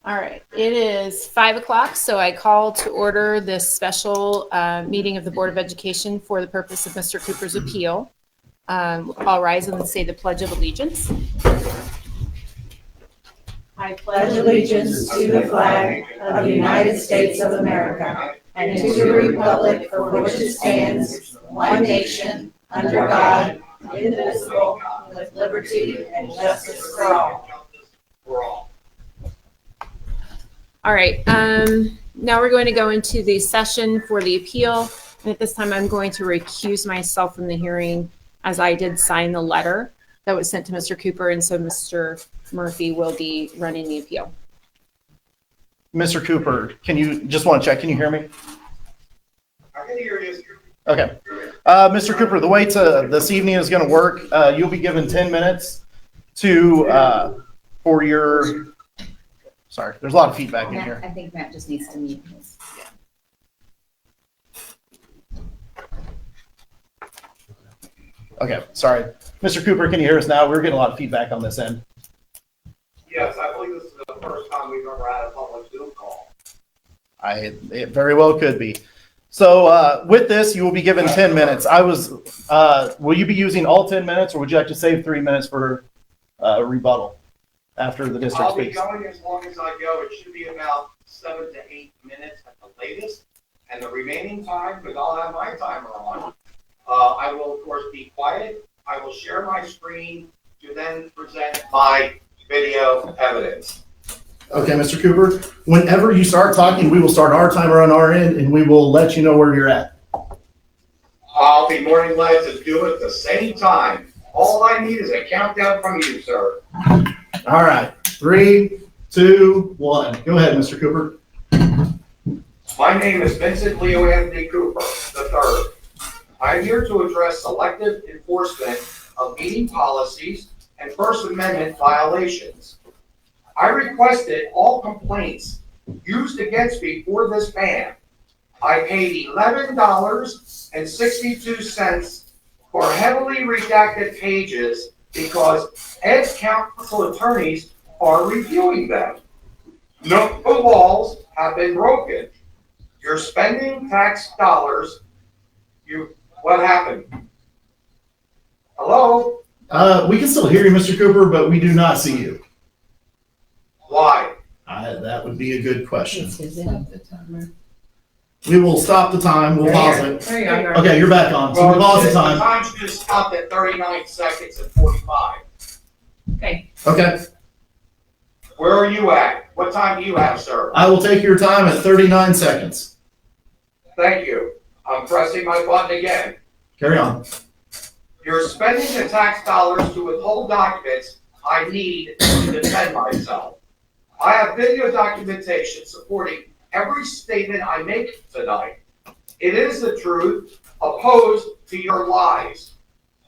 All right, it is 5 o'clock, so I call to order this special meeting of the Board of Education for the purpose of Mr. Cooper's appeal. We'll all rise and say the Pledge of Allegiance. I pledge allegiance to the flag of the United States of America and to the republic for which it stands, one nation, under God, indivisible, with liberty and justice for all. All right, now we're going to go into the session for the appeal. And at this time, I'm going to recuse myself from the hearing as I did sign the letter that was sent to Mr. Cooper, and so Mr. Murphy will be running the appeal. Mr. Cooper, can you can you hear me? I can hear you. Okay. Mr. Cooper, the way this evening is going to work, you'll be given 10 minutes for your... Sorry, there's a lot of feedback in here. I think Matt just needs to mute his. Okay, sorry. Mr. Cooper, can you hear us now? We're getting a lot of feedback on this end. Yes, I believe this is the first time we've ever had a public Zoom call. It very well could be. So with this, you will be given 10 minutes. Will you be using all 10 minutes, or would you like to save 3 minutes for rebuttal after the district I'll be speaks? going as long as I go. It should be about 7 to 8 minutes at the latest. And the remaining time, because I'll have my timer on, I will, of course, be quiet. I will share my screen to then present my video evidence. Okay, Mr. Cooper, whenever you start talking, we will start our timer on our end, and we will let you know where you're at. I'll be more than glad to do it at the same time. All I need is a countdown from you, sir. All right, 3, 2, 1. Go ahead, Mr. Cooper. My name is Vincent Leo Anthony Cooper III. I am here to address selective enforcement of meeting policies and First Amendment violations. I requested all complaints used against me for this ban. I paid $11.62 for heavily redacted pages because Ed council attorneys are reviewing them. No walls have been broken. You're spending tax dollars. What happened? Hello? We can still hear you, Mr. Cooper, but we do not see you. Why? That would be a good question. We will stop the time. We'll pause it. There you are. Okay, you're back on. So we pause the time. The time should stop at 39 seconds and 45. Okay. Okay. Where are you at? What time do you have, sir? I will take your time at 39 seconds. Thank you. I'm pressing my button again. Carry on. You're spending the tax dollars to withhold documents I need to defend myself. I have video documentation supporting every statement I make tonight. It is the truth, opposed to your lies.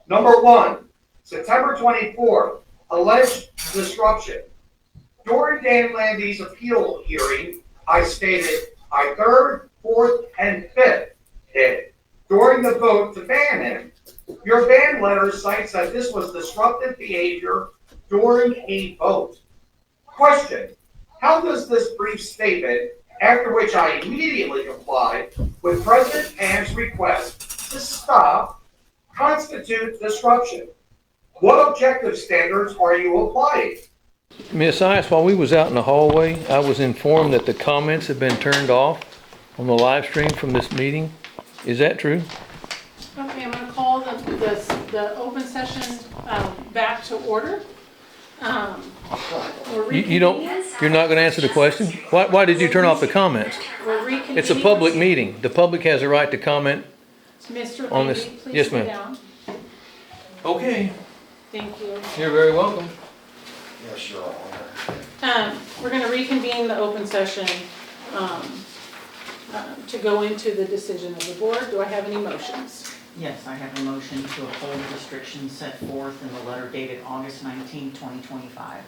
Number 1, September 24th, alleged disruption. During Dan Landy's appeal hearing, I stated I 3rd, 4th, and 5th hit during the vote to ban him. Your ban letter cites that this was disruptive behavior during a vote. Question: how does this brief statement, after which I immediately complied with President Pam's request to stop, constitute disruption? What objective standards are you applying? Ms. Ice, while we was out in the hallway, I was informed that the comments have been turned off on the live stream from this meeting. Is that true? Okay, I'm going to call the open session back to order. You're not going to answer the question? Why did you turn off the comments? It's a public meeting. The public has a right to comment Mr. on Landy, this. please Yes, sit ma'am. down. Okay. Thank you. You're very welcome. Yes, Your Honor. We're going to reconvene the open session to go into the decision of the board. Do I have any motions? Yes, I have a motion to uphold the restrictions set forth in the letter dated August 19, 2025. I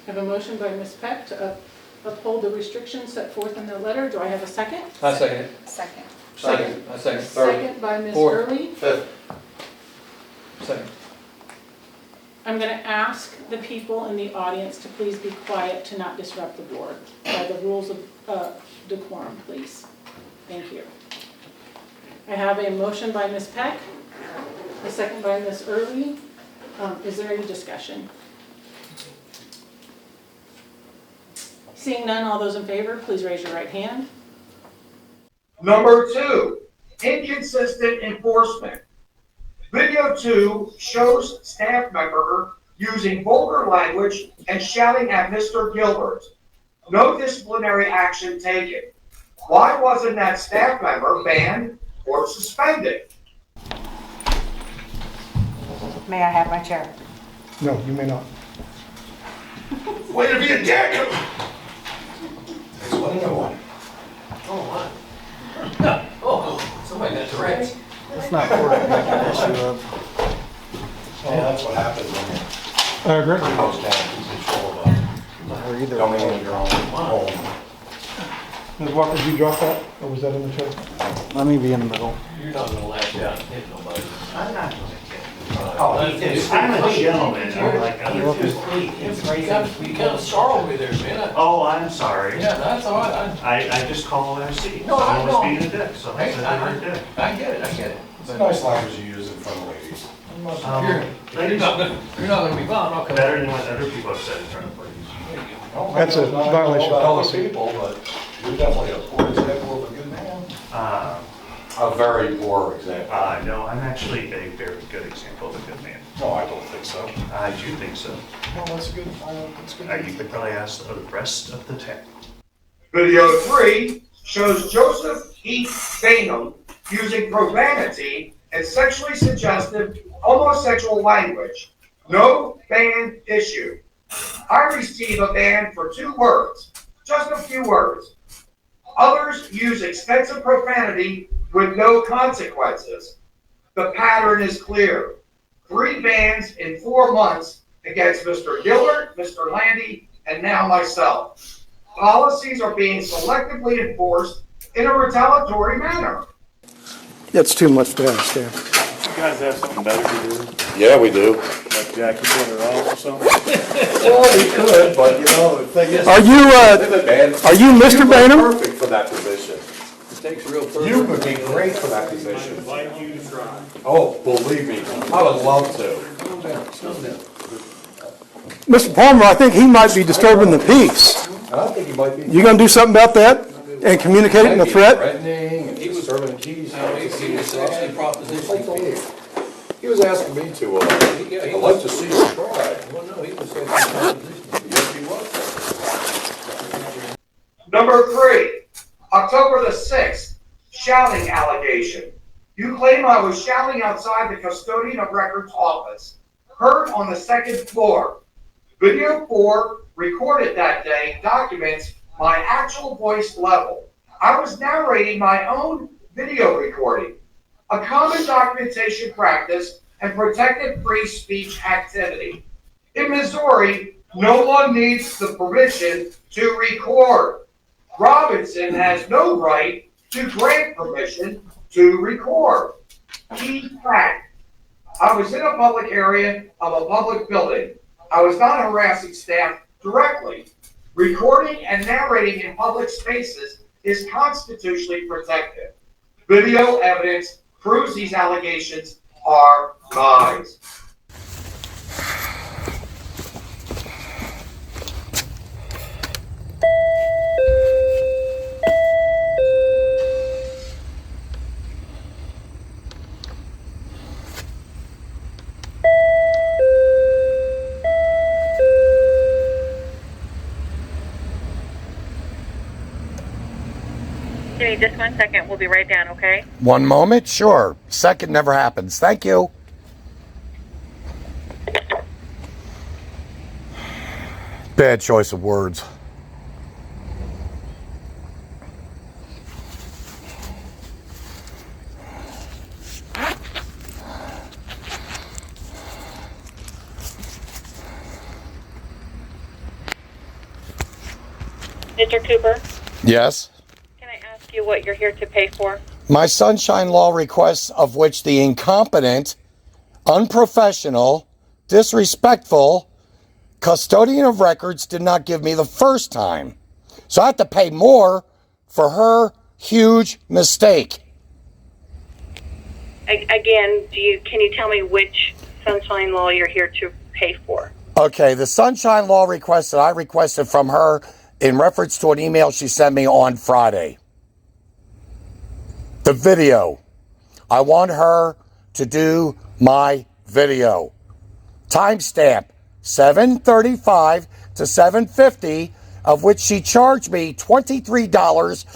have a motion by Ms. Peck to uphold the restrictions set forth in the letter. Do I have a second? I second it. Second. Second. I second. Second by Ms. Fourth. Early. Fifth. Second. I'm going to ask the people in the audience to please be quiet, to not disrupt the board. By the rules of decorum, please. Thank you. I have a motion by Ms. Peck, a second by Ms. Early. Is there any discussion? Seeing none, all those in favor, please raise your right hand. Number 2, inconsistent enforcement. Video 2 shows staff member using vulgar language and shouting at Mr. Gilbert. No disciplinary action taken. Why wasn't that staff member banned or suspended? May I have my chair? No, you may not. Way to be a dick! That's what I want. Oh, somebody got direct. It's not worth making an issue of. Yeah, that's what happens when I agree. you're goes down in control of it. Or either Coming way. in your own home. Ms. Walker, did you drop that, or was that in the chair? Let me be in the middle. You're not gonna lash out and hit nobody. I'm not gonna Oh, I'm a gentleman, I'm like, You kind of startled me there, man. oh, I'm sorry. Yeah, that's all right. I just call what I see. No, I Someone was know. being a dick, so I Hey, said they're a dick. I get it, I get it. It's a nice language you use in front of ladies. You're not gonna be fine, I'll come. Better than what other people have said in front of ladies. That's a violation of policy. People, but you're definitely a poor example of a good man. A very poor example. No, I'm actually a very good example of a good man. No, I don't think so. I do think so. No, that's good. That's good. You could probably ask the rest of the 10. Video 3 shows Joseph E. Bainham using profanity and sexually suggestive homosexual language. No ban issue. I receive a ban for 2 words, just a few words. Others use extensive profanity with no consequences. The pattern is clear. 3 bans in 4 months against Mr. Gilbert, Mr. Landy, and now myself. Policies are being selectively enforced in a retaliatory manner. It's too much to understand. You guys have something better to do, Yeah, we do. like jack each other off or something? Well, we could, but you know, the thing is. Are you Mr. Bainham? Perfect for that position. It takes real You would be great for that position. Invite you to try. Oh, believe me, I would love to. Slow down. Mr. Palmer, I think he might be disturbing the peace. And I think he might be. You gonna do something about that and communicate it in a threat? Threatening and he was serving keys. He was actually propositioning. He was asking me to, I'd like to see you try. Well, no, he was actually propositioning. Yes, he was. Number 3, October the 6th, shouting allegation. You claim I was shouting outside the custodian of records office, heard on the 2nd floor. Video 4, recorded that day, documents my actual voice level. I was narrating my own video recording, a common documentation practice and protected free speech activity. In Missouri, no one needs the permission to record. Robinson has no right to grant permission to record. Key fact: I was in a public area of a public building. I was not harassing staff directly. Recording and narrating in public spaces is constitutionally protected. Video evidence proves these allegations are lies. Give me just 1 second. We'll be right down, okay? 1 moment? Sure. Second never happens. Thank you. Bad choice of words. Mr. Cooper, Yes? can I ask you what you're here to pay for? My sunshine law requests, of which the incompetent, unprofessional, disrespectful custodian of records did not give me the first time. So I have to pay more for her huge mistake. Again, can you tell me which sunshine law you're here to pay for? Okay, the Sunshine Law request that I requested from her in reference to an email she sent me on Friday. The video. I want her to do my video. Timestamp 7:35 to 7:50, of which she charged me $23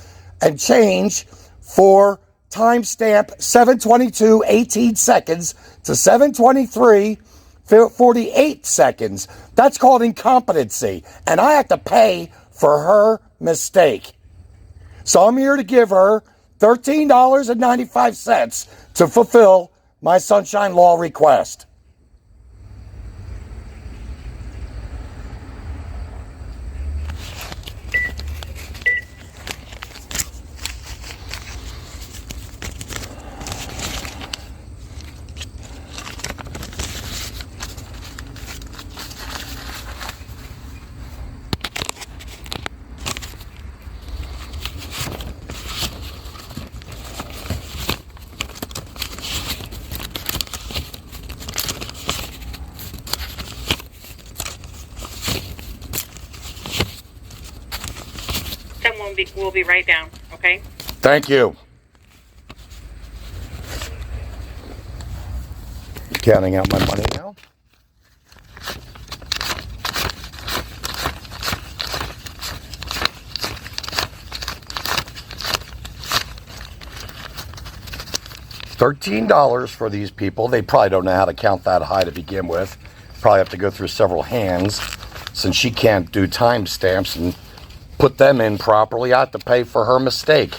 and change for timestamp 7:22 18 seconds to 7:23 48 seconds. That's called incompetency, and I have to pay for her mistake. So I'm here to give her $13.95 to fulfill my Sunshine Law request. Someone will be right down, okay? Thank you. Counting out my money now. $13 for these people. They probably don't know how to count that high to begin with. Probably have to go through several hands. Since she can't do timestamps and put them in properly, I have to pay for her mistake.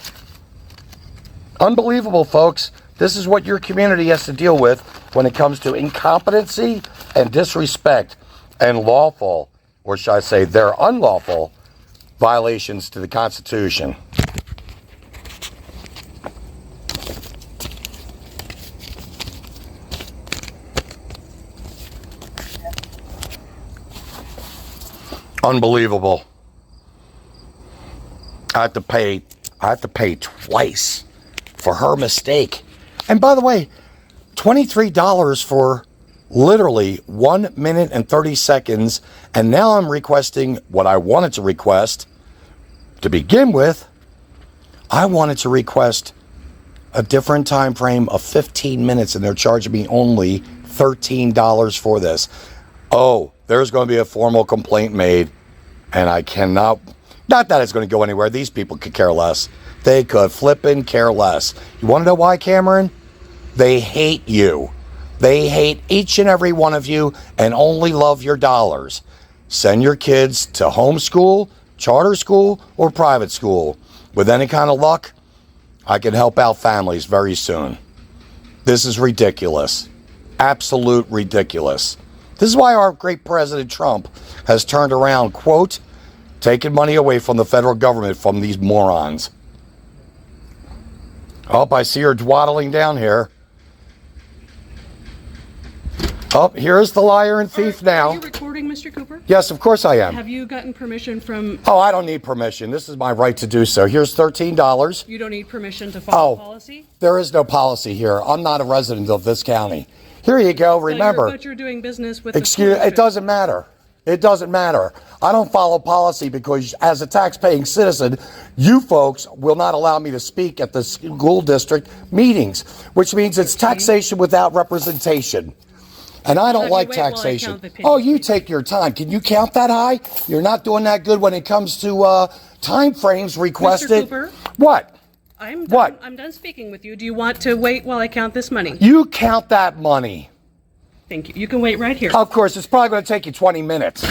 Unbelievable, folks. This is what your community has to deal with when it comes to incompetency and disrespect and lawful, or should I say they're unlawful, violations to the Constitution. Unbelievable. I have to pay twice for her mistake. And by the way, $23 for literally 1 minute and 30 seconds. And now I'm requesting what I wanted to request to begin with. I wanted to request a different time frame of 15 minutes, and they're charging me only $13 for this. Oh, there's going to be a formal complaint made, and I cannot, not that it's going to go anywhere. These people could care less. They could flippin' care less. You want to know why, Cameron? They hate you. They hate each and every one of you and only love your dollars. Send your kids to homeschool, charter school, or private school. With any kind of luck, I can help out families very soon. This is ridiculous. Absolute ridiculous. This is why our great President Trump has turned around, quote, taking money away from the federal government from these morons. Oh, I see her dwaddling down here. Oh, here's the liar and thief now. Are you recording, Mr. Cooper? Yes, of course I am. Have you gotten permission from... Oh, I don't need permission. This is my right to do so. Here's $13. You don't need permission to follow policy? There is no policy here. I'm not a resident of this county. Here you go. Remember. But you're doing business with it doesn't matter. It doesn't matter. I don't follow policy because as a tax-paying citizen, you folks will not allow me to speak at the school district meetings, which means it's taxation without representation. And I don't like taxation. Oh, you take your time. Can you count that high? You're not doing that good when it comes to time frames requested. Mr. Cooper? What? I'm done speaking with you. Do you want to wait while I count this money? You count that money. Thank you. You can wait right here. Of course, it's probably going to take you 20 minutes.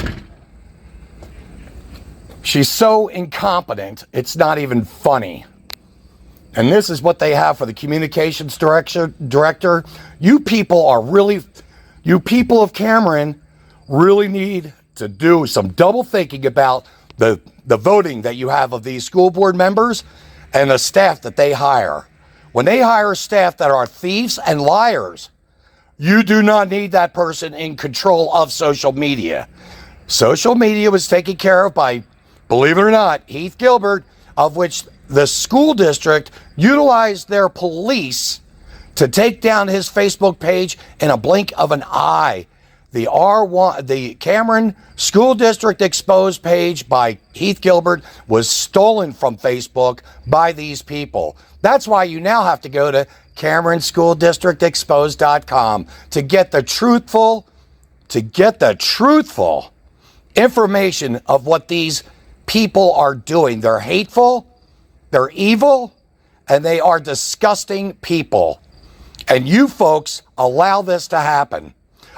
She's so incompetent, it's not even funny. And this is what they have for the communications director. You people of Cameron really need to do some double thinking about the voting that you have of these school board members and the staff that they hire. When they hire staff that are thieves and liars, You do not need that person in control of social media. Social media was taken care of by, believe it or not, Heath Gilbert, of which the school district utilized their police to take down his Facebook page in a blink of an eye. The R-1, the Cameron School District Exposed page by Heath Gilbert was stolen from Facebook by these people. That's why you now have to go to CameronSchoolDistrictExposed.com to get the truthful information of what these people are doing. They're hateful, they're evil, and they are disgusting people. And you folks allow this to happen.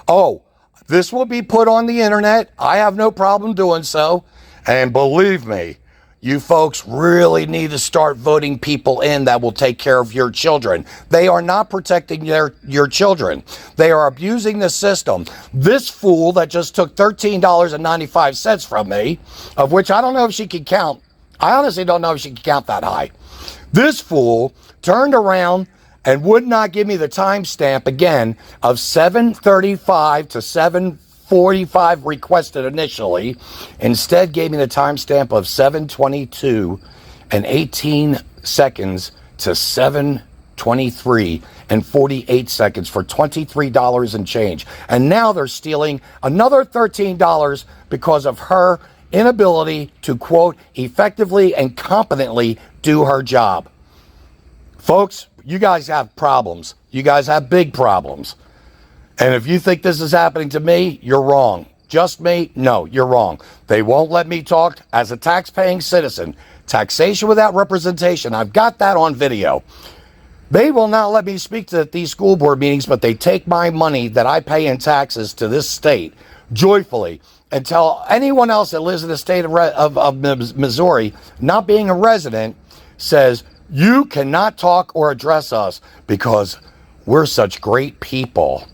Oh, this will be put on the internet. I have no problem doing so. And believe me, you folks really need to start voting people in that will take care of your children. They are not protecting your children. They are abusing the system. This fool that just took $13.95 from me, of which I don't know if she can count. I honestly don't know if she can count that high. This fool turned around and would not give me the timestamp again of 7:35 to 7:45 requested initially. Instead gave me the timestamp of 7:22 and 18 seconds to 7:23 and 48 seconds for $23 and change. And now they're stealing another $13 because of her inability to, quote, effectively and competently do her job. Folks, you guys have problems. You guys have big problems. And if you think this is happening to me, you're wrong. Just me? No, you're wrong. They won't let me talk as a tax-paying citizen. Taxation without representation. I've got that on video. They will not let me speak to these school board meetings, but they take my money that I pay in taxes to this state joyfully and tell anyone else that lives in the state of Missouri, not being a resident, says, you cannot talk or address us because we're such great people.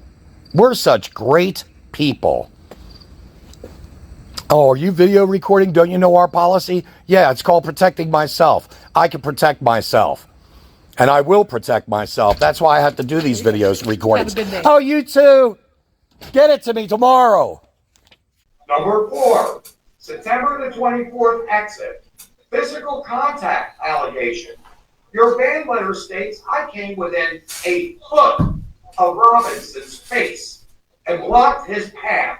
We're such great people. Oh, are you video recording? Don't you know our policy? Yeah, it's called protecting myself. I can protect myself. And I will protect myself. That's why I have to do these videos recordings. Have a good day. Oh, you too. Get it to me tomorrow. Number 4, September the 24th exit. Physical contact allegation. Your ban letter states I came within a foot of Robinson's face and blocked his path.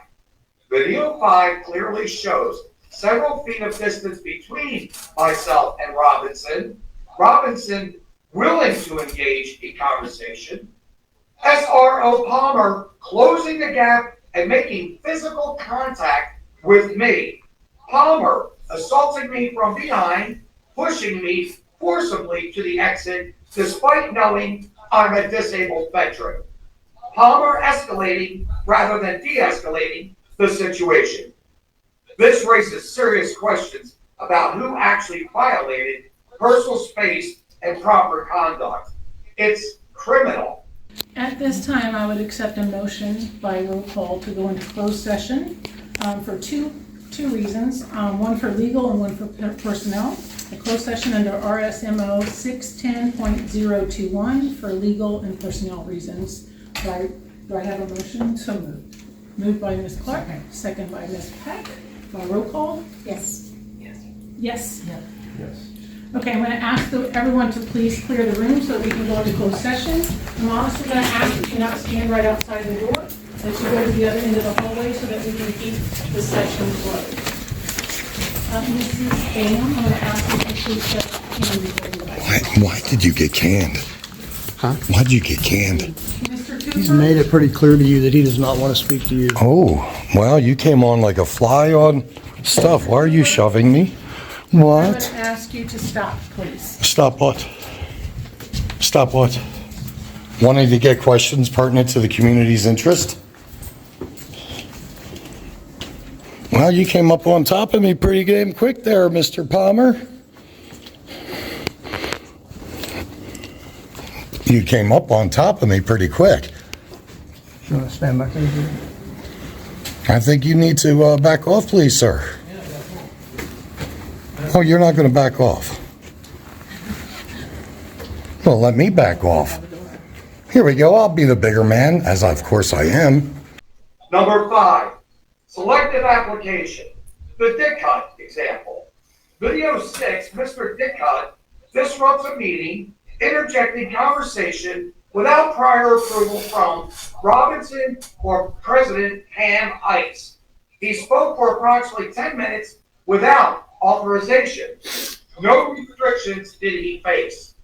Video 5 clearly shows several feet of distance between myself and Robinson. Robinson willing to engage in conversation. SRO Palmer closing the gap and making physical contact with me. Palmer assaulting me from behind, pushing me forcibly to the exit despite knowing I'm a disabled veteran. Palmer escalating rather than de-escalating the situation. This raises serious questions about who actually violated personal space and proper conduct. It's criminal. At this time, I would accept a motion by roll call to go into closed session for two reasons, one for legal and one for personnel. A closed session under RSMO 610.021 for legal and personnel reasons. Do I have a motion? So moved. Moved by Ms. Clark, second by Ms. Peck. By roll call? Yes. Yes? Yes. Okay, I'm going to ask everyone to please clear the room so that we can go into closed session. I'm also going to ask that you not stand right outside the door, that you go to the other end of the hallway so that we can keep the session closed. Mrs. Bam, I'm going to ask you to please shut the recording device. Why did you get canned? Huh? Why'd you get canned? Mr. Cooper? He's made it pretty clear to you that he does not want to speak to you. Oh, well, you came on like a fly on stuff. Why are you shoving me? I'm going What? to ask you to stop, please. Stop what? Stop what? Wanting to get questions pertinent to the community's interest? Well, you came up on top of me pretty damn quick there, Mr. Palmer. You came up on top of me pretty quick. You want to stand back there? I think you need to back off, please, sir. Oh, you're not going to back off. Well, let me back off. Here we go. I'll be the bigger man, as of course I am. Number 5, selective application. The dick cut example. Video 6, Mr. Dick Cut disrupts a meeting, interjecting conversation without prior approval from Robinson or President Ham Ice. He spoke for approximately 10 minutes without authorization. No restrictions did he face.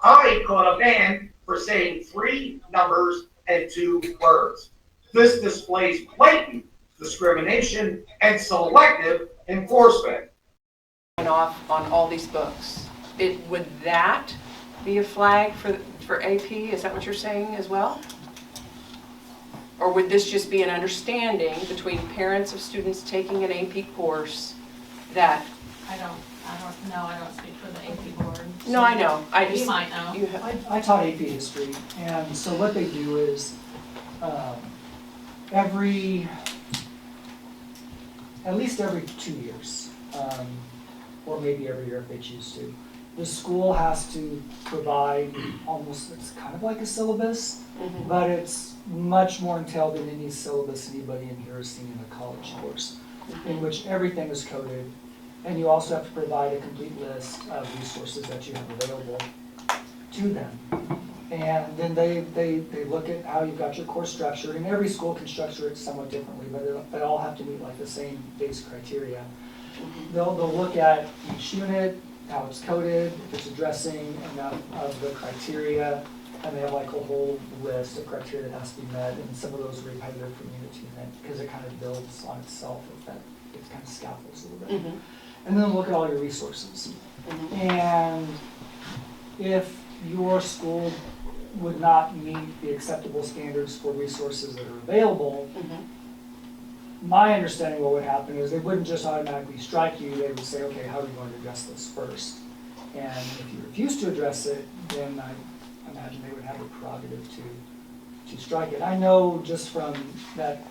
I caught a ban for saying 3 numbers and 2 words. This displays blatant discrimination and selective enforcement. Off on all these books. Would that be a flag for AP? Is that what you're saying as well? Or would this just be an understanding between parents of students taking an AP course that? I don't know. I don't speak for the AP board. No, I know. You might know. I taught AP history, and so what they do is at least every 2 years, or maybe every year if they choose to, the school has to provide almost, it's kind of like a syllabus, but it's much more entailed than any syllabus anybody in here has seen in a college course, in which everything is coded. And you also have to provide a complete list of resources that you have available to them. And then they look at how you've got your course structured, and every school can structure it somewhat differently, but they all have to meet like the same base criteria. They'll look at each unit, how it's coded, if it's addressing enough of the criteria, and they have like a whole list of criteria that has to be met, and some of those are repetitive from unit to unit because it kind of builds on itself, if that it kind of scaffolds a little bit. And then look at all your resources. And if your school would not meet the acceptable standards for resources that are available, my understanding what would happen is they wouldn't just automatically strike you, they would say, okay, how are we going to address this first? And if you refuse to address it, then I imagine they would have a prerogative to strike it. I know just from that,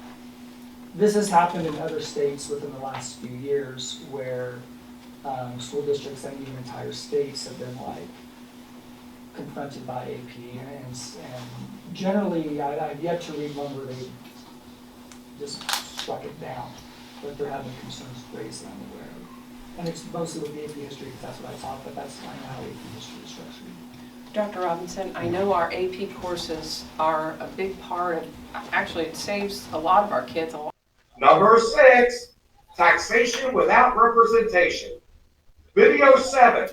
this has happened in other states within the last few years where school districts and even entire states have been like confronted by AP, and generally I've yet to read one where they just struck it down, but there have been concerns raised that I'm aware of. And it's mostly with the AP history because that's what I taught, but that's kind of how AP history is structured. Dr. Robinson, I know our AP courses are a big part of, actually it saves a lot of our kids a lot. Number 6, taxation without representation. Video 7,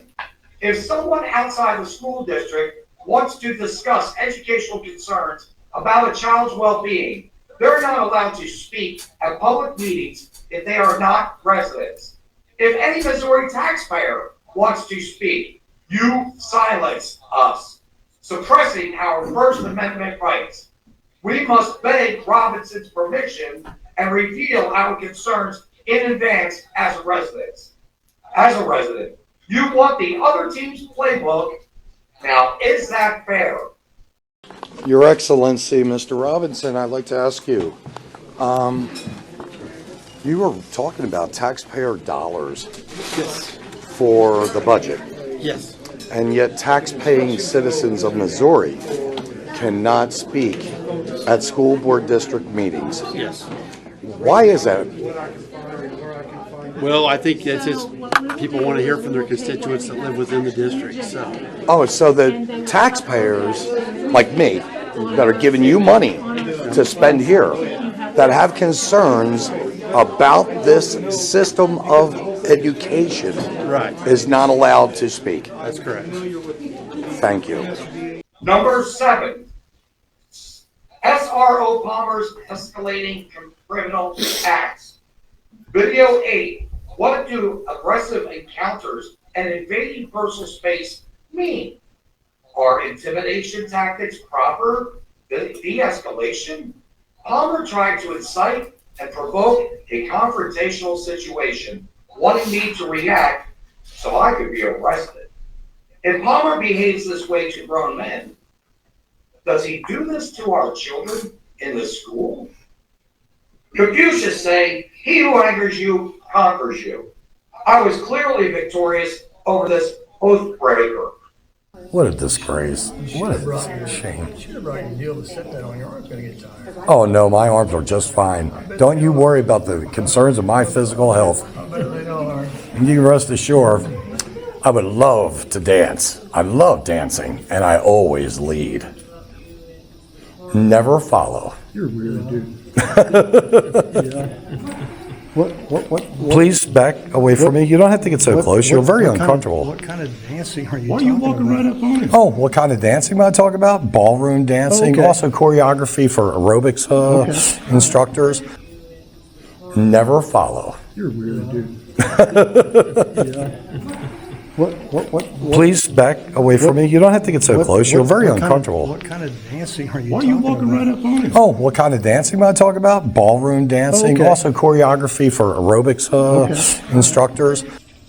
if someone outside the school district wants to discuss educational concerns about a child's well-being, they're not allowed to speak at public meetings if they are not residents. If any Missouri taxpayer wants to speak, you silence us, suppressing our First Amendment rights. We must beg Robinson's permission and reveal our concerns in advance as residents. As a resident, you want the other team's playbook. Now, is that fair? Your Excellency, Mr. Robinson, I'd like to ask you, you were talking about taxpayer dollars for the budget. Yes. And yet tax-paying citizens of Missouri cannot speak at school board district meetings. Yes. Why is that? Well, I think it's just people want to hear from their constituents that live within the district, so. Oh, so the taxpayers, like me, that are giving you money to spend here, that have concerns about this system of education, right, is not allowed to speak. That's correct. Thank you. Number 7, SRO Palmer's escalating criminal acts. Video 8, what do aggressive encounters and invading personal space mean? Are intimidation tactics proper? De-escalation? Palmer tried to incite and provoke a confrontational situation, wanting me to react so I could be arrested. If Palmer behaves this way to grown men, does he do this to our children in the school? Confucius say, he who angers you conquers you. I was clearly victorious over this oath breaker. What a disgrace. What a shame. You should have brought your deal to set that on your arm's gonna get tired. Oh, no, my arms are just fine. Don't you worry about the concerns of my physical health. I bet they don't are. You can rest assured, I would love to dance. I love dancing, and I always lead. Never follow. You're a weird dude. Please back away from me. You don't have to get so close. You're very uncomfortable. What kind of dancing are you Why are you walking right up on him? Oh, what kind of dancing am I talking about? Ballroom dancing, Okay. also choreography for aerobics instructors. Never follow. You're a weird dude. Please back away from me. You don't have to get so close. You're very uncomfortable. What kind of dancing are you Why are you walking right up on him? Oh, what kind of dancing am I talking about? Ballroom dancing, Okay. also choreography for aerobics instructors.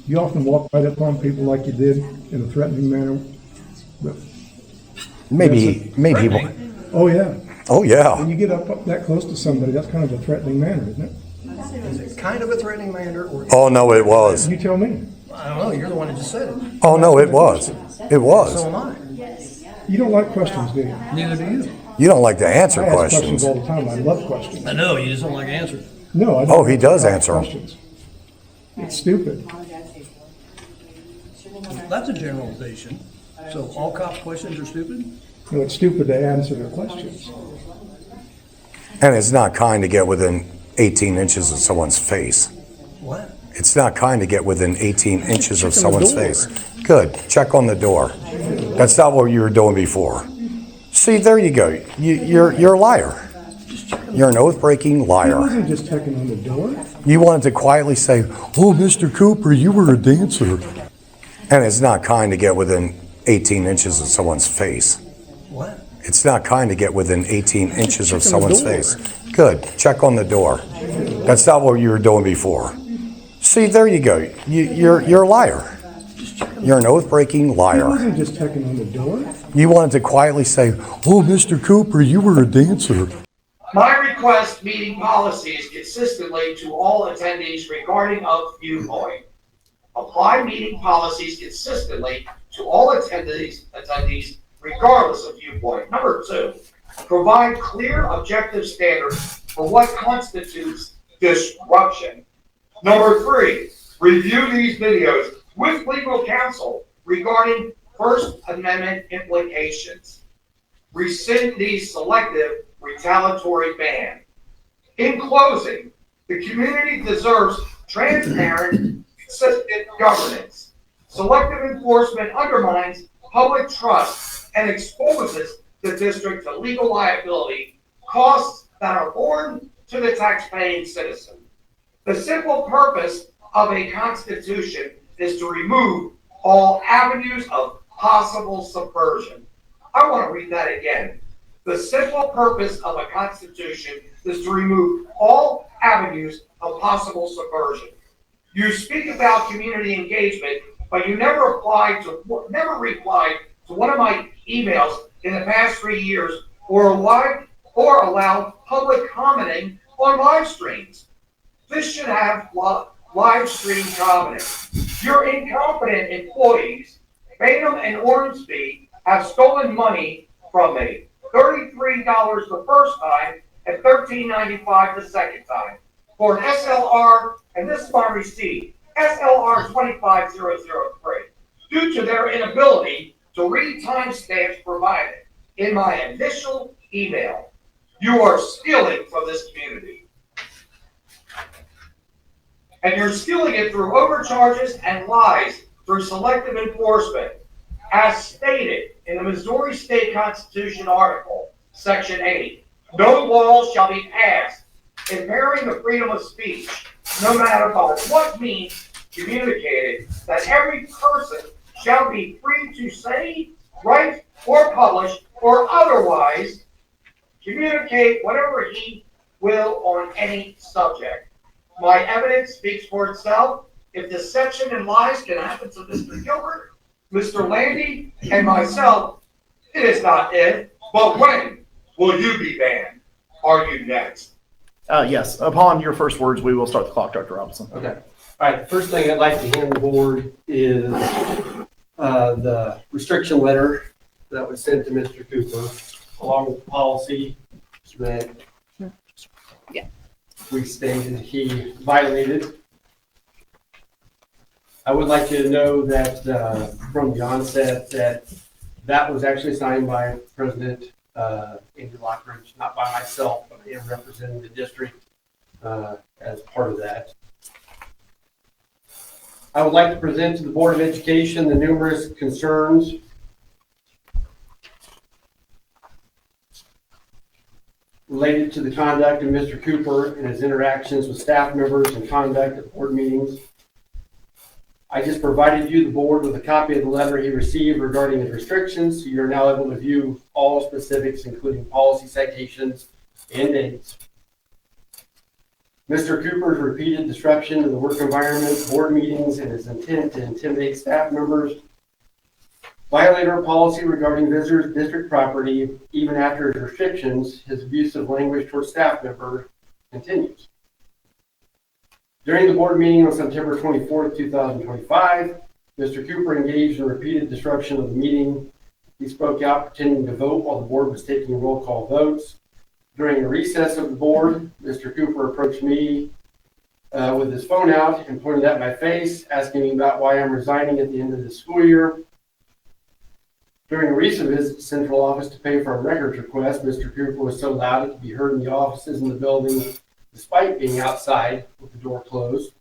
You often walk right up on people like you did in a threatening manner. Maybe. Oh, yeah. Oh, yeah. When you get up that close to somebody, that's kind of a threatening manner, isn't it? Is it kind of a threatening manner or? Oh, no, it was. You tell me. I don't know, you're the one that just said it. Oh, no, it was. It was. So am I. You don't like questions, do you? Neither do you. You don't like to answer I ask questions. questions all the time. I love questions. I know, you just don't like answering. No, I don't. Oh, he does like answer 'em. questions. It's stupid. That's a generalization. So all cop questions are stupid? No, it's stupid to answer their questions. And it's not kind to get within 18 inches of someone's face. What? It's not kind to get within 18 inches of Check on the someone's door. face. Good. Check on the door. That's not what you were doing before. See, there you go. You're a liar. You're an oath-breaking I liar. wasn't just checking on the door. You wanted to quietly say, "Oh, Mr. Cooper, you were a dancer." And it's not kind to get within 18 inches of someone's face. What? It's not kind to get within 18 inches of Check on the someone's door. face. Good. Check on the door. That's not what you were doing before. See, there you go. You're a liar. You're an oath-breaking I liar. wasn't just checking on the door. You wanted to quietly say, "Oh, Mr. Cooper, you were a dancer." My request meeting policies consistently to all attendees regarding of viewpoint. Apply meeting policies consistently to all attendees regardless of viewpoint. Number 2, provide clear objective standards for what constitutes disruption. Number 3, review these videos with legal counsel regarding First Amendment implications. Rescind the selective retaliatory ban. In closing, the community deserves transparent, consistent governance. Selective enforcement undermines public trust and exposes the district to legal liability, costs that are borne to the taxpaying citizen. The simple purpose of a constitution is to remove all avenues of possible subversion. I want to read that again. The simple purpose of a constitution is to remove all avenues of possible subversion. You speak about community engagement, but you never replied to one of my emails in the past 3 years or allowed public commenting on live streams. This should have live stream commenting. Your incompetent employees, Bainham and Ormsby, have stolen money from me. $33 the first time and $13.95 the second time for an SLR, and this is my receipt, SLR 25003, due to their inability to read timestamps provided in my initial email. You are stealing from this community. And you're stealing it through overcharges and lies through selective enforcement. As stated in the Missouri State Constitution article, Section 8, no law shall be passed impairing the freedom of speech, no matter by what means communicated, that every person shall be free to say, write, or publish, or otherwise communicate whatever he will on any subject. My evidence speaks for itself. If deception and lies can happen to Mr. Gilbert, Mr. Landy, and myself, it is not if, but when will you be banned? Are you next? Yes. Upon your first words, we will start the clock, Dr. Robinson. Okay. All right. The first thing I'd like to hand the board is the restriction letter that was sent to Mr. Cooper, along with the policy that we stated he violated. I would like you to know that from the onset that was actually signed by President Andrew Lockridge, not by myself, but I am representing the district as part of that. I would like to present to the Board of Education the numerous concerns related to the conduct of Mr. Cooper and his interactions with staff members and conduct at board meetings. I just provided you, the board, with a copy of the letter he received regarding his restrictions, so you're now able to view all specifics, including policy citations and dates. Mr. Cooper's repeated disruption of the work environment, board meetings, and his intent to intimidate staff members, violate our policy regarding visitors to district property, even after his restrictions, his abusive language towards staff members continues. During the board meeting on September 24th, 2025, Mr. Cooper engaged in repeated disruption of the meeting. He spoke out pretending to vote while the board was taking roll call votes. During a recess of the board, Mr. Cooper approached me with his phone out and pointed at my face, asking me about why I'm resigning at the end of the school year. During a recent visit to central office to pay for a records request, Mr. Cooper was so loud it could be heard in the offices in the building, despite being outside with the door closed.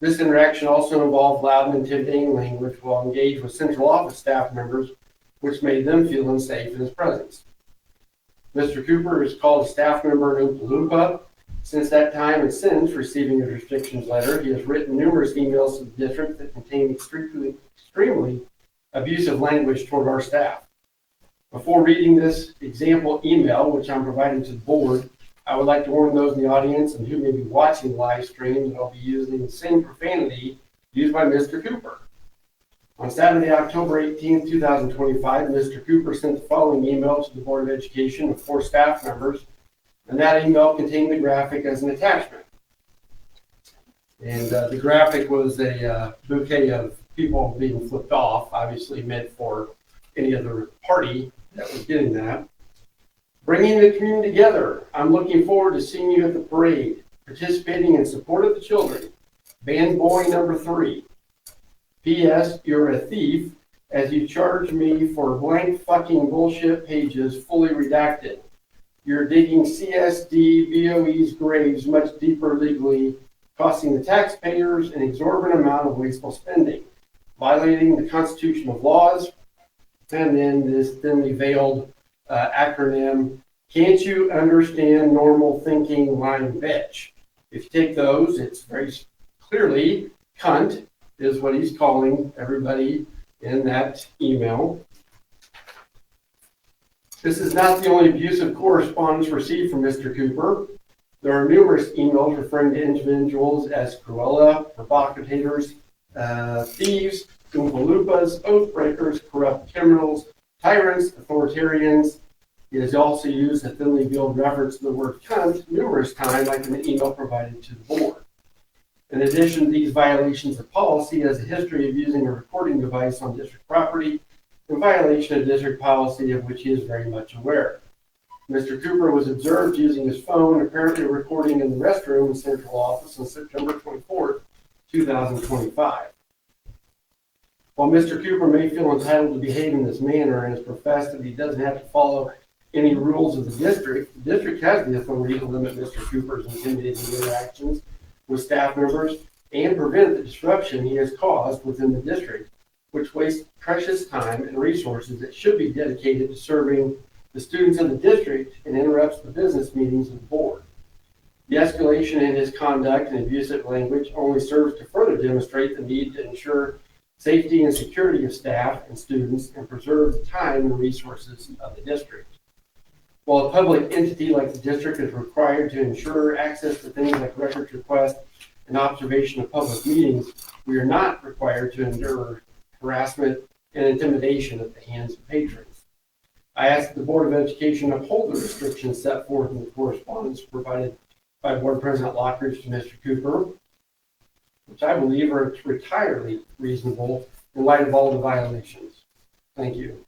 This interaction also involved loud and intimidating language while engaged with central office staff members, which made them feel unsafe in his presence. Mr. Cooper has called a staff member an Oompa Loompa. Since that time and since receiving his restrictions letter, he has written numerous emails to the district that contain extremely abusive language toward our staff. Before reading this example email, which I'm providing to the board, I would like to warn those in the audience and who may be watching the live stream that I'll be using the same profanity used by Mr. Cooper. On Saturday, October 18, 2025, Mr. Cooper sent the following email to the Board of Education with 4 staff members, and that email contained the graphic as an attachment. And the graphic was a bouquet of people being flipped off, obviously meant for any other party that was getting that. Bringing the community together. I'm looking forward to seeing you at the parade, participating in support of the children. Band boy number 3. P.S. You're a thief as you charge me for blank fucking bullshit pages fully redacted. You're digging CSD BOE's graves much deeper legally, costing the taxpayers an exorbitant amount of wasteful spending, violating the Constitution of laws, and then this thinly veiled acronym, can't you understand normal thinking line bitch? If you take those, it's very clearly cunt is what he's calling everybody in that email. This is not the only abusive correspondence received from Mr. Cooper. There are numerous emails referring to individuals as Cruella, provocateurs, thieves, Oompa Loompas, oath breakers, corrupt criminals, tyrants, authoritarians. He has also used a thinly veiled reference to the word cunt numerous times, like in the email provided to the board. In addition to these violations of policy, he has a history of using a recording device on district property in violation of district policy, of which he is very much aware. Mr. Cooper was observed using his phone, apparently recording in the restroom in central office on September 24th, 2025. While Mr. Cooper may feel entitled to behave in this manner and has professed that he doesn't have to follow any rules of the district has the authority to limit Mr. Cooper's intimidating interactions with staff members and prevent the disruption he has caused within the district, which wastes precious time and resources that should be dedicated to serving the students of the district and interrupts the business meetings of the board. The escalation in his conduct and abusive language only serves to further demonstrate the need to ensure safety and security of staff and students and preserve the time and resources of the district. While a public entity like the district is required to ensure access to things like records requests and observation of public meetings, we are not required to endure harassment and intimidation at the hands of patrons. I ask that the Board of Education uphold the restrictions set forth in the correspondence provided by Board President Lockridge to Mr. Cooper, which I believe are entirely reasonable in light of all the violations. Thank you.